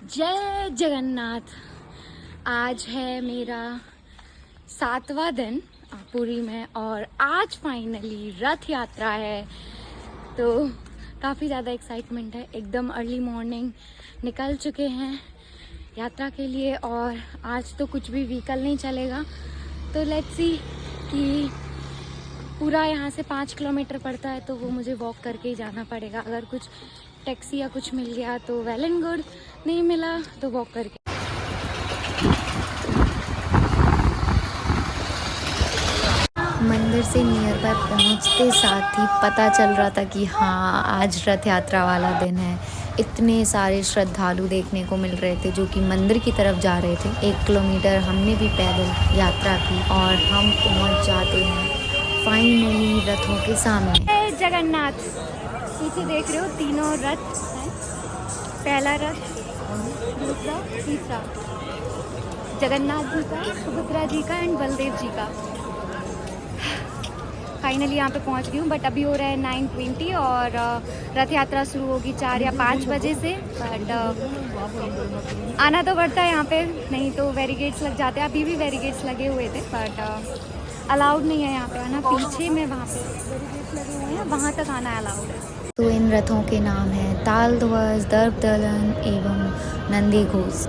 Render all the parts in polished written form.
जय जगन्नाथ। आज है मेरा 7वां दिन पुरी में और आज फाइनली रथ यात्रा है। तो काफ़ी ज़्यादा एक्साइटमेंट है। एकदम अर्ली मॉर्निंग निकल चुके हैं यात्रा के लिए और आज तो कुछ भी व्हीकल नहीं चलेगा। तो लेट्स सी कि पूरा यहाँ से 5 किलोमीटर पड़ता है तो वो मुझे वॉक करके ही जाना पड़ेगा। अगर कुछ टैक्सी या कुछ मिल गया तो वेल एंड गुड, नहीं मिला तो वॉक करके। मंदिर से नियर बाय पहुँचते साथ ही पता चल रहा था कि हाँ आज रथ यात्रा वाला दिन है। इतने सारे श्रद्धालु देखने को मिल रहे थे जो कि मंदिर की तरफ जा रहे थे। 1 किलोमीटर हमने भी पैदल यात्रा की और हम पहुँच जाते हैं फाइनली रथों के सामने। जगन्नाथ पीछे देख रहे हो, तीनों रथ हैं। पहला रथ, दूसरा, तीसरा जगन्नाथ जी का, सुभद्रा जी का एंड बलदेव जी का। फाइनली यहाँ पे पहुँच गई हूँ बट अभी हो रहा है 9:20 और रथ यात्रा शुरू होगी 4 या 5 बजे से। बट आना तो पड़ता है यहाँ पे, नहीं तो बैरिकेड्स लग जाते हैं। अभी भी बैरिकेड्स लगे हुए थे बट अलाउड नहीं है यहाँ पे आना। पीछे में वहाँ पे बैरिकेड्स लगे हुए हैं, वहाँ तक आना अलाउड है। तो इन रथों के नाम हैं ताल ध्वज, दर्प दलन एवं नंदी घोष।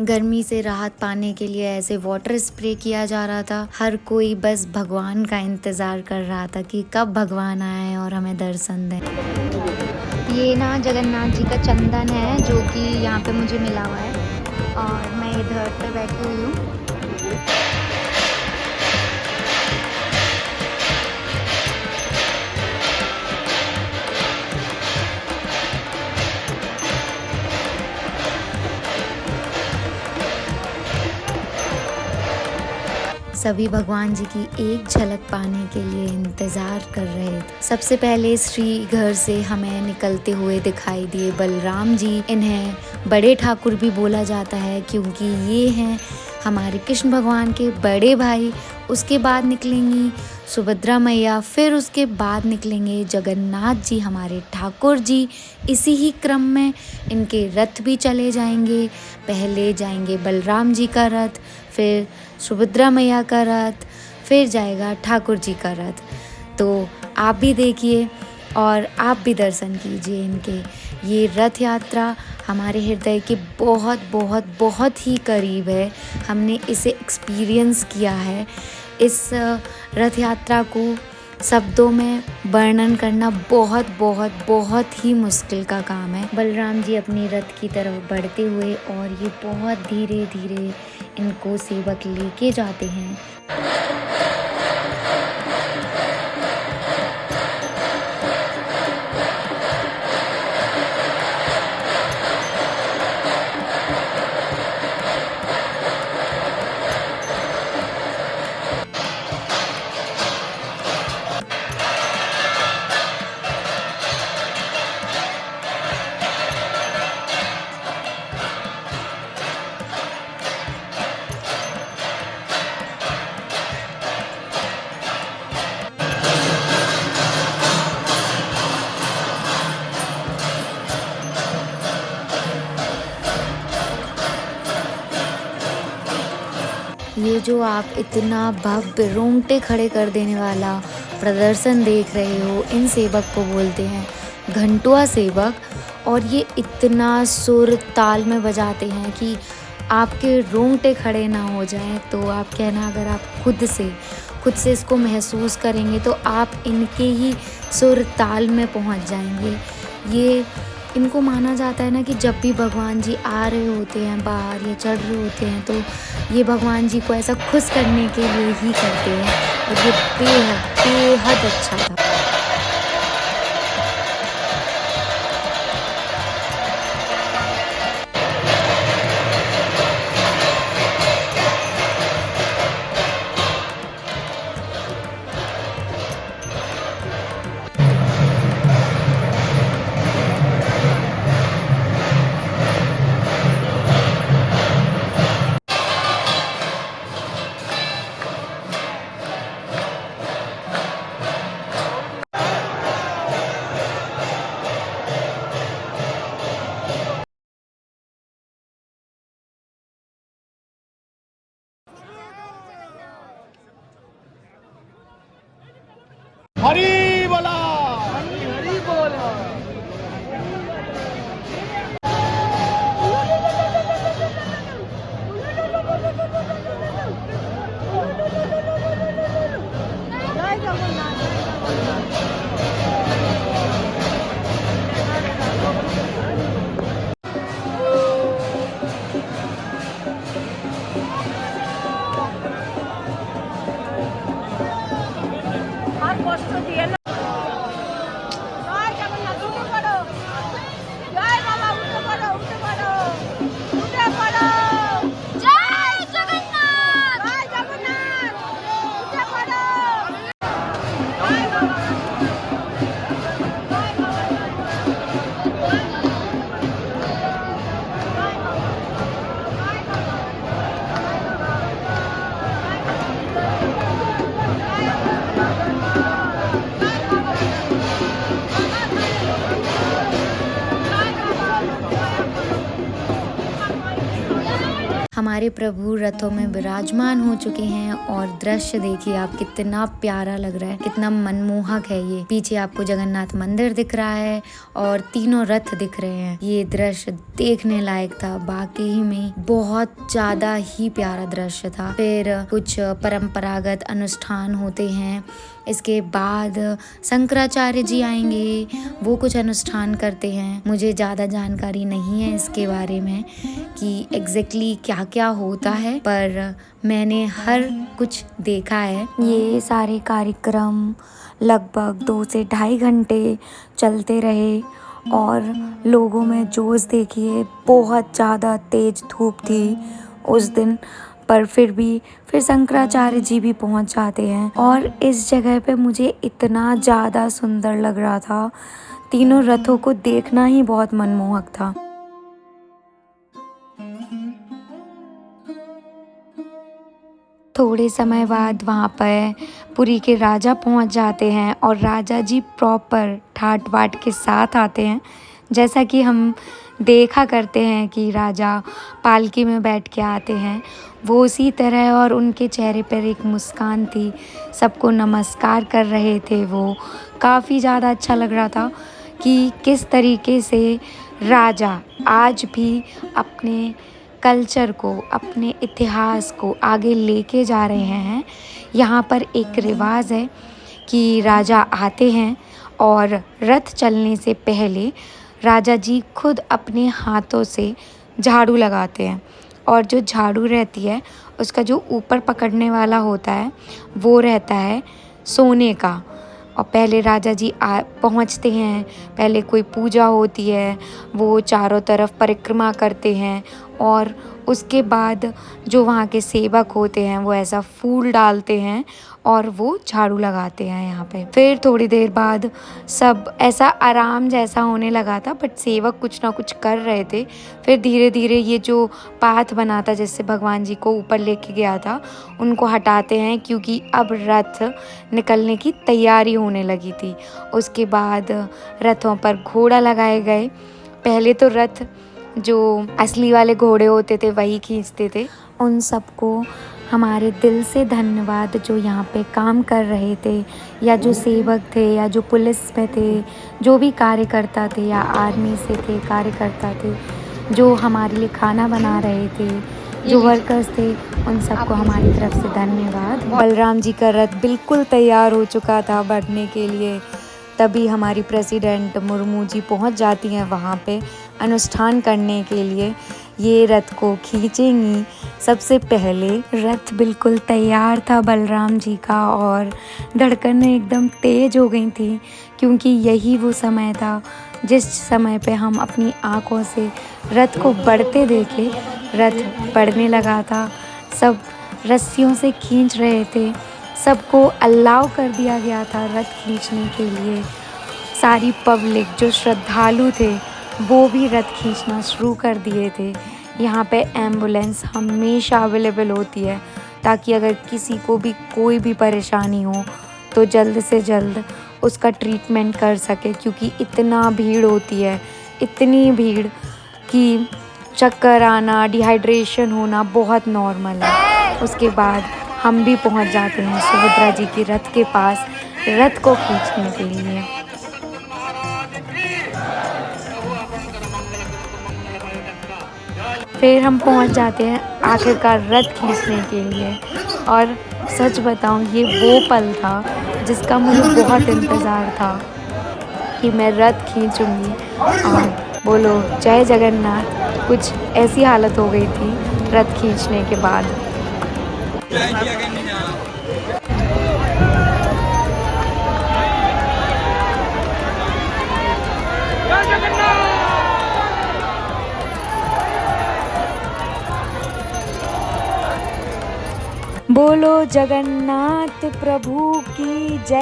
गर्मी से राहत पाने के लिए ऐसे वाटर स्प्रे किया जा रहा था। हर कोई बस भगवान का इंतज़ार कर रहा था कि कब भगवान आए और हमें दर्शन दें। ये ना जगन्नाथ जी का चंदन है जो कि यहाँ पे मुझे मिला हुआ है और मैं इधर पे बैठी हुई हूँ। सभी भगवान जी की एक झलक पाने के लिए इंतज़ार कर रहे थे। सबसे पहले श्री घर से हमें निकलते हुए दिखाई दिए बलराम जी। इन्हें बड़े ठाकुर भी बोला जाता है क्योंकि ये हैं हमारे कृष्ण भगवान के बड़े भाई। उसके बाद निकलेंगी सुभद्रा मैया, फिर उसके बाद निकलेंगे जगन्नाथ जी हमारे ठाकुर जी। इसी ही क्रम में इनके रथ भी चले जाएंगे। पहले जाएंगे बलराम जी का रथ, फिर सुभद्रा मैया का रथ, फिर जाएगा ठाकुर जी का रथ। तो आप भी देखिए और आप भी दर्शन कीजिए इनके। ये रथ यात्रा हमारे हृदय के बहुत बहुत बहुत ही करीब है। हमने इसे एक्सपीरियंस किया है। इस रथ यात्रा को शब्दों में वर्णन करना बहुत बहुत बहुत ही मुश्किल का काम है। बलराम जी अपनी रथ की तरफ बढ़ते हुए और ये बहुत धीरे धीरे इनको सेवक लेके जाते हैं। ये जो आप इतना भव्य रोंगटे खड़े कर देने वाला प्रदर्शन देख रहे हो, इन सेवक को बोलते हैं घंटुआ सेवक। और ये इतना सुर ताल में बजाते हैं कि आपके रोंगटे खड़े ना हो जाएं। तो आप कहना, अगर आप खुद से इसको महसूस करेंगे तो आप इनके ही सुर ताल में पहुंच जाएंगे। ये इनको माना जाता है ना कि जब भी भगवान जी आ रहे होते हैं बाहर या चढ़ रहे होते हैं, तो ये भगवान जी को ऐसा खुश करने के लिए ही करते हैं। और ये बेहद अच्छा था। हरी बोला, हरी हरी बोला। जय जगन्नाथ, আর কষ্ট দিয়ে না। জয় জগন্নাথ, উঠে পড়ো। জয় বাবা, উঠে পড়ো, উঠে পড়ো, উঠে পড়ো। জয় জগন্নাথ, জয় জগন্নাথ, উঠে পড়ো। জয় বাবা, জয় বাবা, हमारे प्रभु रथों में विराजमान हो चुके हैं। और दृश्य देखिए आप, कितना प्यारा लग रहा है, कितना मनमोहक है। ये पीछे आपको जगन्नाथ मंदिर दिख रहा है और तीनों रथ दिख रहे हैं। ये दृश्य देखने लायक था, वाकई में बहुत ज्यादा ही प्यारा दृश्य था। फिर कुछ परंपरागत अनुष्ठान होते हैं। इसके बाद शंकराचार्य जी आएंगे, वो कुछ अनुष्ठान करते हैं। मुझे ज़्यादा जानकारी नहीं है इसके बारे में कि एग्जैक्टली क्या क्या होता है, पर मैंने हर कुछ देखा है। ये सारे कार्यक्रम लगभग 2 से ढाई घंटे चलते रहे और लोगों में जोश देखिए, बहुत ज़्यादा तेज धूप थी उस दिन, पर फिर शंकराचार्य जी भी पहुंच जाते हैं। और इस जगह पे मुझे इतना ज़्यादा सुंदर लग रहा था, तीनों रथों को देखना ही बहुत मनमोहक था। थोड़े समय बाद वहाँ पर पुरी के राजा पहुँच जाते हैं और राजा जी प्रॉपर ठाट बाट के साथ आते हैं, जैसा कि हम देखा करते हैं कि राजा पालकी में बैठ के आते हैं, वो उसी तरह। और उनके चेहरे पर एक मुस्कान थी, सबको नमस्कार कर रहे थे। वो काफ़ी ज़्यादा अच्छा लग रहा था कि किस तरीके से राजा आज भी अपने कल्चर को, अपने इतिहास को आगे लेके जा रहे हैं। यहाँ पर एक रिवाज है कि राजा आते हैं और रथ चलने से पहले राजा जी खुद अपने हाथों से झाड़ू लगाते हैं। और जो झाड़ू रहती है उसका जो ऊपर पकड़ने वाला होता है वो रहता है सोने का। और पहले राजा जी पहुँचते हैं, पहले कोई पूजा होती है, वो चारों तरफ परिक्रमा करते हैं और उसके बाद जो वहाँ के सेवक होते हैं वो ऐसा फूल डालते हैं और वो झाड़ू लगाते हैं यहाँ पे। फिर थोड़ी देर बाद सब ऐसा आराम जैसा होने लगा था, बट सेवक कुछ ना कुछ कर रहे थे। फिर धीरे धीरे ये जो पाथ बना था जिससे भगवान जी को ऊपर लेके गया था, उनको हटाते हैं क्योंकि अब रथ निकलने की तैयारी होने लगी थी। उसके बाद रथों पर घोड़ा लगाए गए। पहले तो रथ जो असली वाले घोड़े होते थे वही खींचते थे। उन सबको हमारे दिल से धन्यवाद, जो यहाँ पे काम कर रहे थे या जो सेवक थे या जो पुलिस में थे, जो भी कार्यकर्ता थे या आर्मी से थे कार्यकर्ता थे, जो हमारे लिए खाना बना रहे थे, जो वर्कर्स थे, उन सबको हमारी तरफ से धन्यवाद। बलराम जी का रथ बिल्कुल तैयार हो चुका था बढ़ने के लिए, तभी हमारी प्रेसिडेंट मुर्मू जी पहुंच जाती हैं वहाँ पे अनुष्ठान करने के लिए। ये रथ को खींचेंगी। सबसे पहले रथ बिल्कुल तैयार था बलराम जी का और धड़कनें एकदम तेज हो गई थी, क्योंकि यही वो समय था जिस समय पे हम अपनी आँखों से रथ को बढ़ते देखे। रथ बढ़ने लगा था, सब रस्सियों से खींच रहे थे, सबको अलाउ कर दिया गया था रथ खींचने के लिए। सारी पब्लिक जो श्रद्धालु थे वो भी रथ खींचना शुरू कर दिए थे। यहाँ पे एम्बुलेंस हमेशा अवेलेबल होती है, ताकि अगर किसी को भी कोई भी परेशानी हो तो जल्द से जल्द उसका ट्रीटमेंट कर सके, क्योंकि इतना भीड़ होती है, इतनी भीड़ कि चक्कर आना, डिहाइड्रेशन होना बहुत नॉर्मल है। उसके बाद हम भी पहुंच जाते हैं सुभद्रा जी के रथ के पास रथ को खींचने के लिए। फिर हम पहुंच जाते हैं आखिरकार रथ खींचने के लिए, और सच बताऊं ये वो पल था जिसका मुझे बहुत इंतज़ार था कि मैं रथ खींचूंगी। और बोलो जय जगन्नाथ, कुछ ऐसी हालत हो गई थी रथ खींचने के बाद। बोलो जगन्नाथ प्रभु की जय।